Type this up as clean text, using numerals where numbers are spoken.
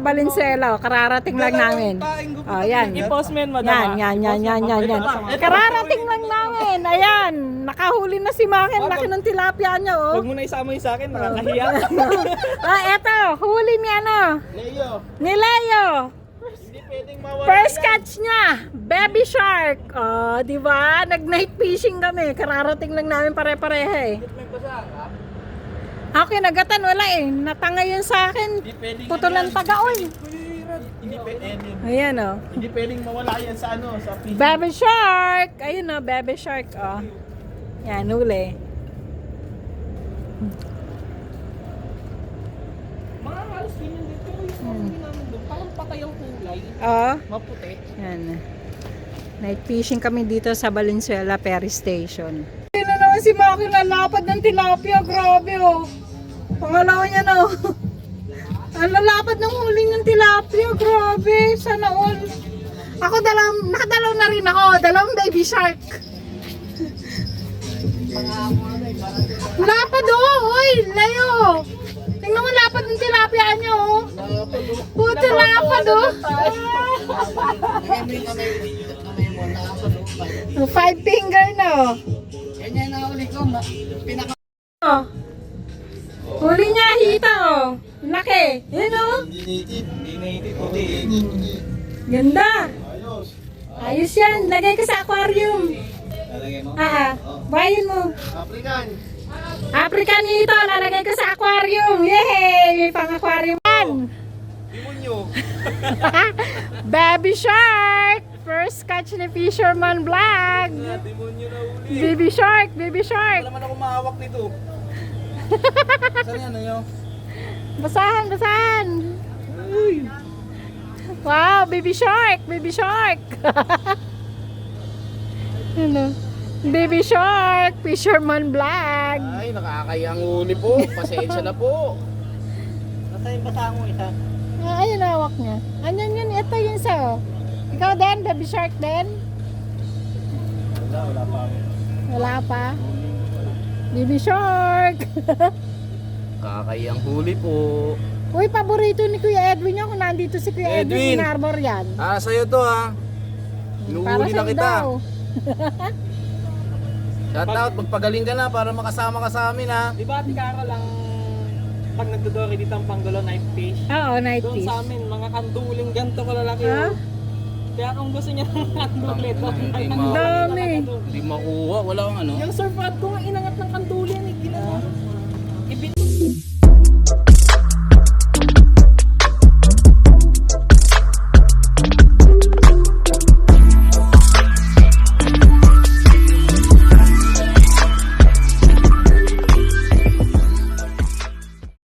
Valenzuela. Oh. Kararating lang namin. Oh, yan. I-postman, madam. Yan. Kararating lang namin. Ayan. Nakahuli na si Makin. Laki ng tilapia niya, oh. Huwag mo na isama yung sa akin, nakakahiya. Eto. Huli ni ano? Leo, Ni Leo. hindi pwedeng mawala. First catch niya. Baby shark. Oh, di ba? Nag-night fishing kami. Kararating lang namin pare-pareha eh. May basa ka? Ako kinagatan, wala eh. Natanga yun sa akin. Hindi pwedeng Putulan taga, oy. Hindi pwedeng. Ayan, oh. Hindi pwedeng mawala yan sa ano, sa fishing. Baby shark! Ayun o, baby shark, oh. Yan, huli. Mga halos ganyan dito. Yung huli namin doon, parang patay ang kulay. Oh, Maputi. yan. Night fishing kami dito sa Valenzuela Ferry Station. Ayun na naman si Maki, lalapad ng tilapia. Grabe, oh. Pangalawa niya na, oh. Ang lalapad ng huling ng tilapia. Grabe, sana all. Ako nakadalaw na rin ako. Dalawang baby shark. Lapad, oh. Oy, Leo. Tingnan mo lapad ng tilapia niyo, oh. Puto lapad, oh. Five finger na, oh. Ganyan na uli ko, pinaka... Oh. Huli niya, hita, oh. Laki. Yan, oh. Ganda. Ayos yan. Lagay ka sa aquarium. Bayin mo. African. African hito. Lalagay ka sa aquarium. Yay! May pang-aquarium. Demonyo. Baby shark. First catch ni Fisherman Vlog. Demonyo na uli. Baby shark. Baby shark. Wala man ako mahawak nito. Saan yan, ano? Basahan, basahan. Wow, baby shark, baby shark. Ano? Baby shark, Fisherman Vlog. Ay, nakakayang uli po. Pasensya na po. Nasa yung basa mo isa? Ayun, hawak niya. Anyan yun, ito yun sa. Ikaw din, baby shark din? Wala pa. Wala pa. Baby shark. Kakayang huli po. Uy, paborito ni Kuya Edwin yan kung nandito si Kuya Edwin, Edwin. Harbor yan. Ah, sa'yo to ha. Inuuli na sa'yo kita. daw. Shout out, magpagaling ka na para makasama ka sa amin ha. Di ba, Tikara lang pag nagdodori dito ang Pangulo Night Fish? Oo, night Doon fish. sa amin, mga kanduling ganito kalalaki. Ha? Oh. Kaya kung gusto niya ng kanduli, doon Hindi ay ma- kanduli Dami. talaga doon. Hindi makuha, wala kang ano. Yung surf rod ko, inangat ng kanduli, ginawa.